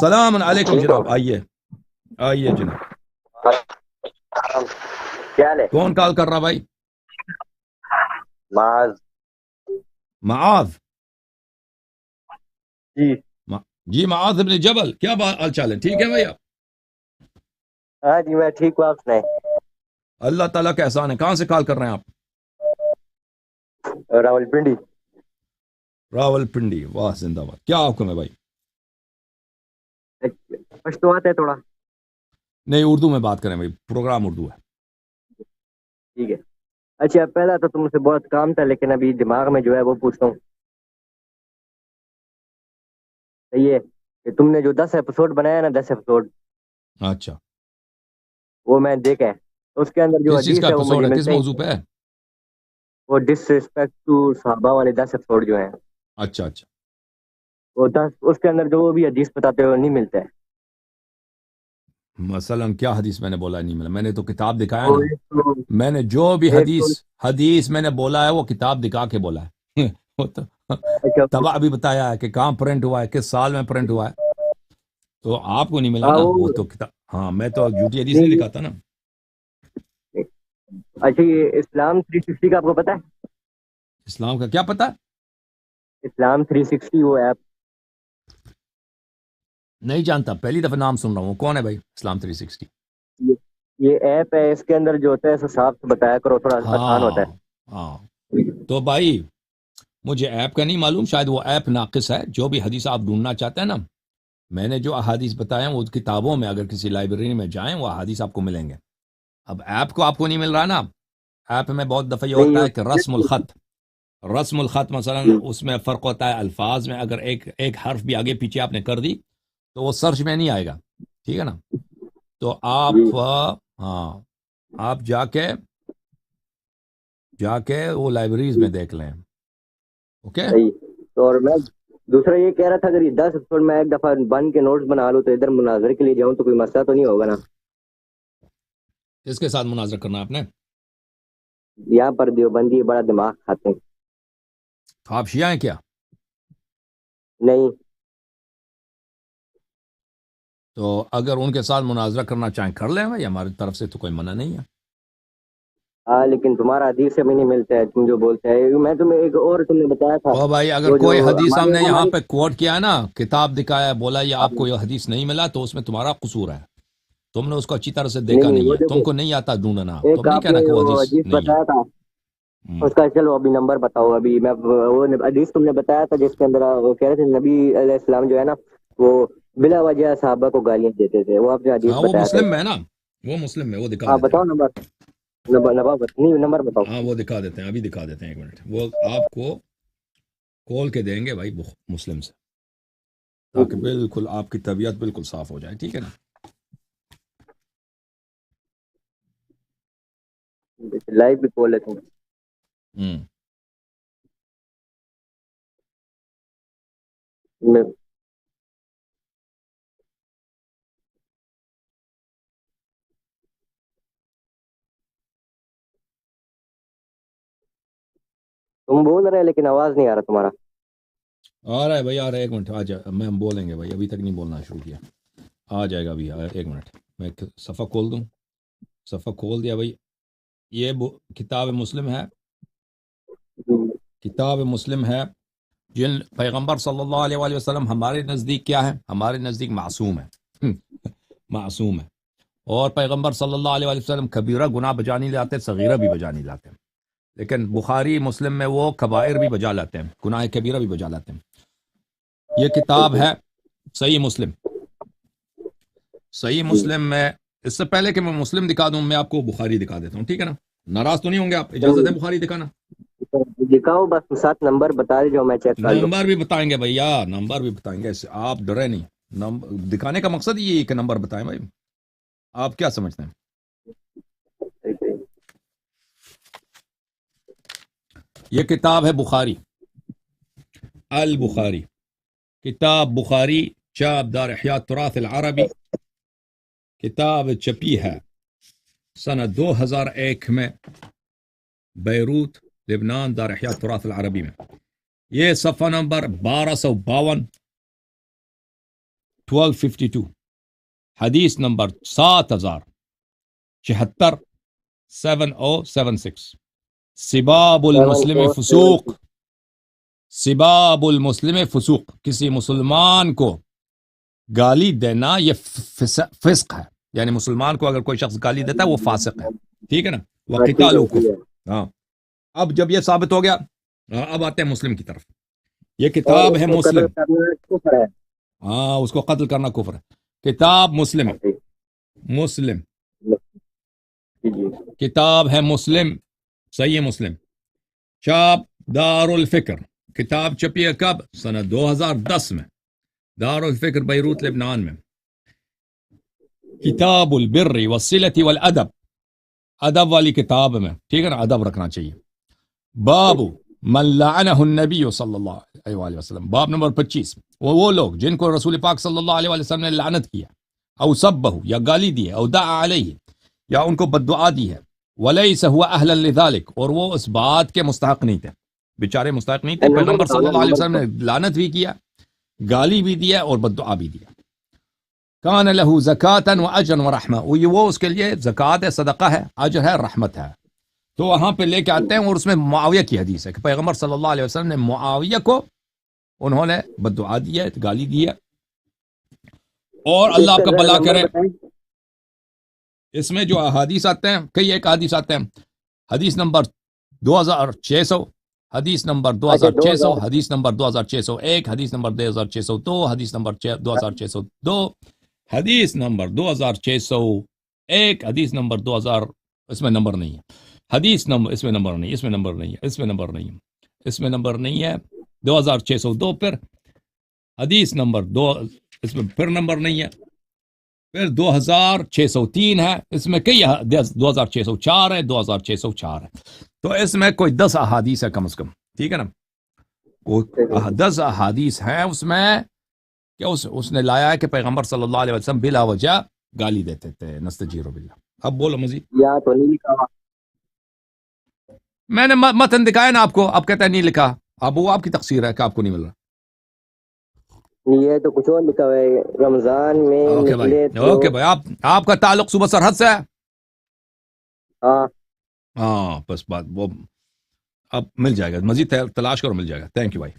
सलाम अलैकुम ठीक हो। जनाब, आइए आइए जनाब। क्या हाल है? कौन कॉल कर रहा भाई? माज। माआज। जी। मा, जी माआज इब्न जबल, क्या हाल चाल है? ठीक है भाई आप? हाँ जी, मैं ठीक हूँ, आप सुनाए। अल्लाह ताला का एहसान है। कहाँ से कॉल कर रहे हैं आप? रावलपिंडी। रावलपिंडी, वाह जिंदाबाद। क्या हुक्म है भाई? पश्तो आता है थोड़ा। नहीं, उर्दू में बात करें भाई, प्रोग्राम उर्दू है। ठीक है। अच्छा, पहला तो तुमसे बहुत काम था, लेकिन अभी दिमाग में जो है वो पूछता हूँ। सही है कि तुमने जो 10 एपिसोड बनाया ना, 10 एपिसोड, अच्छा, वो मैं देखा है। तो उसके अंदर जो किस चीज़ का हदीस है वो एपिसोड मुझे है, किस मिलता ही मौजू नहीं पे है। है? वो डिसरिस्पेक्ट टू साहबा वाले 10 एपिसोड जो हैं, अच्छा अच्छा। वो 10 उसके अंदर जो भी हदीस बताते हो नहीं मिलता है। मसलन क्या हदीस मैंने बोला नहीं मिला? मैंने तो किताब दिखाया वो ना। एक तो मैंने जो भी एक हदीस तो हदीस मैंने बोला है वो किताब दिखा के बोला है। वो तो अच्छा। तबाह भी बताया है कि कहाँ प्रिंट हुआ है, किस साल में प्रिंट हुआ है। तो आपको नहीं मिला हाँ ना वो वो तो किताब। हाँ, मैं तो झूठी हदीस नहीं नहीं। दिखाता ना। अच्छा, ये इस्लाम 360 का आपको पता है? इस्लाम का क्या पता? इस्लाम 360 वो ऐप। नहीं जानता, पहली दफा नाम सुन रहा हूँ। कौन है भाई इस्लाम 360? ये ये ऐप है, इसके अंदर जो होता है सो साफ से बताया करो, थोड़ा आसान होता है। हाँ हाँ। तो भाई, मुझे ऐप का नहीं मालूम, शायद वो ऐप नाकिस है। जो भी हदीस आप ढूंढना चाहते हैं ना, मैंने जो अहादीस बताए हैं वो किताबों में, अगर किसी लाइब्रेरी में जाएं वो अहादीस आपको मिलेंगे। अब ऐप को आपको नहीं मिल रहा ना। ऐप में बहुत दफ़ा ये नहीं होता है कि ये- रस्मुल ख़त मसलन उसमें फ़र्क होता है अल्फाज में। अगर एक एक हर्फ भी आगे पीछे आपने कर दी तो वो सर्च में नहीं आएगा। ठीक है ना? तो जी। आप हाँ, आप जाके जाके वो लाइब्रेरीज में देख लें। ओके। सही। तो और मैं दूसरा ये कह रहा था, अगर ये 10 एपिसोड में एक दफा बन के नोट्स बना लूँ तो इधर मुनाजरे के लिए जाऊँ तो कोई मसला तो नहीं होगा ना? इसके साथ मुनाजरा करना आपने? यहाँ पर देवबंदी बड़ा दिमाग खाते हैं। तो आप शिया हैं क्या? नहीं। तो अगर उनके साथ मुनाजरा करना चाहें कर लें भाई, हमारी तरफ से तो कोई मना नहीं है। हाँ, लेकिन तुम्हारा हदीस से भी नहीं मिलता है, तुम जो बोलते हैं। मैं तुम्हें एक और तुमने बताया था, और भाई, अगर वो जो कोई हदीस हमारे हमने यहाँ हमारे पे कोट किया है ना, किताब दिखाया है, बोला ये आपको नहीं ये हदीस नहीं मिला, तो उसमें तुम्हारा कसूर है। तुमने उसको अच्छी तरह से देखा नहीं, नहीं वो है, देखो, तुमको नहीं आता ढूंढना, तुम एक नहीं कहना आपने कि वो वो हदीस हदीस नहीं है। बताया था हम्म। उसका। चलो अभी नंबर बताओ। अभी मैं वो हदीस तुमने बताया था जिसके अंदर वो कह रहे थे नबी अलैहिस्सलाम जो है ना, वो बिला वजह साहबा को गालियां देते थे। वो आपने हदीस हाँ, वो बताया था मुस्लिम एक। में है ना। वो मुस्लिम में, वो दिखा हाँ देते बताओ हैं। नंबर। नंबर नहीं, नंबर बताओ। हाँ, वो दिखा देते हैं, अभी दिखा देते हैं, एक मिनट। वो आपको खोल के देंगे भाई मुस्लिम से, ताकि बिल्कुल आपकी तबीयत बिल्कुल साफ हो जाए। ठीक है ना? लाइव भी खोल लेते हैं। हम्म। मैं- तुम बोल रहे हैं लेकिन आवाज नहीं आ रहा तुम्हारा। आ रहा है भाई, आ रहा है, एक मिनट। आ जा, मैं हम बोलेंगे भाई, अभी तक नहीं बोलना शुरू किया। आ जाएगा अभी, एक मिनट। मैं सफ़ा खोल दूँ। सफ़ा खोल दिया भाई। ये किताब मुस्लिम है। किताब मुस्लिम है। जिन पैगंबर सल्लल्लाहु अलैहि वसल्लम हमारे नज़दीक क्या है? हमारे नज़दीक मासूम है। मासूम है। और पैगंबर सल्लल्लाहु अलैहि वसल्लम कबीरा गुनाह बजा नहीं लाते, सगीरा भी बजा नहीं लाते। लेकिन बुखारी मुस्लिम में वो कबायर भी बजा लाते हैं, गुनाह कबीरा भी बजा लाते हैं। ये किताब है सही मुस्लिम। सही मुस्लिम में, इससे पहले कि मैं मुस्लिम दिखा दूं, मैं आपको बुखारी दिखा देता हूं। ठीक है ना? नाराज तो नहीं होंगे आप? इजाजत चलो है बुखारी दिखाना? दिखाओ, बस 7 नंबर बता दे जो मैं चेक कर लूँ। नंबर भी बताएंगे भैया, नंबर भी बताएंगे, इससे आप डरे नहीं। नंबर दिखाने का मकसद ये है कि नंबर बताएं भाई। आप क्या समझते हैं? ये किताब है बुखारी, अल बुखारी। किताब बुखारी चाप दार इह्या तुराथ अल अरबी। किताब छपी है सन 2001 में, बैरूत लेबनान, दार इह्या तुराथ अल अरबी में। ये सफ़ा नंबर 1252। 1252 حدیث نمبر 7076 7076 سباب المسلم فسوق، سباب المسلم فسوق، کسی مسلمان کو گالی دینا یہ فسق ہے، یعنی مسلمان کو اگر کوئی شخص گالی دیتا ہے وہ فاسق ہے، ٹھیک ہے نا، وقتال کفر۔ ہاں اب جب یہ ثابت ہو گیا، اب آتے ہیں مسلم کی طرف۔ یہ کتاب ہے مسلم، ہاں اس کو قتل کرنا کفر ہے۔ کتاب مسلم، مسلم کتاب ہے مسلم، صحیح مسلم، چاپ دار الفکر، کتاب چھپی ہے کب؟ سنہ 2010 میں، دار الفکر بیروت لبنان میں۔ کتاب البر والصلة والادب، ادب والی کتاب میں، ٹھیک ہے نا، ادب رکھنا چاہیے۔ باب من لعنہ النبی صلی اللہ علیہ وآلہ وسلم، باب نمبر 25، وہ لوگ جن کو رسول پاک صلی اللہ علیہ وآلہ وسلم نے لعنت کیا، او سبہ یا گالی دی ہے، او دعا علیہ یا ان کو بددعا دی ہے، ولیس هو اہلا لذلک، اور وہ اس بات کے مستحق نہیں تھے، بیچارے مستحق نہیں تھے، پیغمبر صلی اللہ علیہ وسلم نے لعنت بھی کیا، گالی بھی دیا اور بددعا بھی دیا۔ کان لہ زکاة واجر ورحمہ، وہ اس کے لیے زکوٰۃ ہے، صدقہ ہے، اجر ہے، رحمت ہے۔ تو وہاں پہ لے کے آتے ہیں، اور اس میں معاویہ کی حدیث ہے کہ پیغمبر صلی اللہ علیہ وسلم نے معاویہ کو انہوں نے بددعا دی ہے، گالی دی ہے، اور اللہ آپ کا بھلا کرے۔ اس میں جو احادیث آتے ہیں، کئی ایک حدیث آتے ہیں، حدیث نمبر 2600، حدیث نمبر 2600، حدیث نمبر 2601، حدیث نمبر 2602، حدیث نمبر 2602، حدیث نمبر 2601، حدیث نمبر 2000، اس میں نمبر نہیں ہے، حدیث نمبر اس میں نمبر نہیں، اس میں نمبر نہیں ہے، اس میں نمبر نہیں ہے، اس میں نمبر نہیں ہے، 2602، پھر حدیث نمبر 2، اس میں پھر نمبر نہیں ہے، پھر 2603 ہے، اس میں کئی 2604 ہے، 2604 ہے، تو اس میں کوئی 10 احادیث ہے کم از کم، ٹھیک ہے نا، وہ 10 احادیث ہیں اس میں کہ اس نے لایا ہے کہ پیغمبر صلی اللہ علیہ وسلم بلا وجہ گالی دیتے تھے، نستجیر باللہ۔ اب بولو مزید۔ یا تو نہیں لکھا، میں نے متن دکھایا نا آپ کو، آپ کہتے ہیں نہیں لکھا، اب وہ آپ کی تقصیر ہے کہ آپ کو نہیں مل رہا۔ یہ تو کچھ اور لکھا ہوا ہے، رمضان میں اوکے بھائی، نکلے تو اوکے بھائی، آپ کا تعلق صوبہ سرحد سے ہے؟ ہاں ہاں بس بات وہ اب مل جائے گا، مزید تلاش کرو، مل جائے گا۔ تھینک یو بھائی۔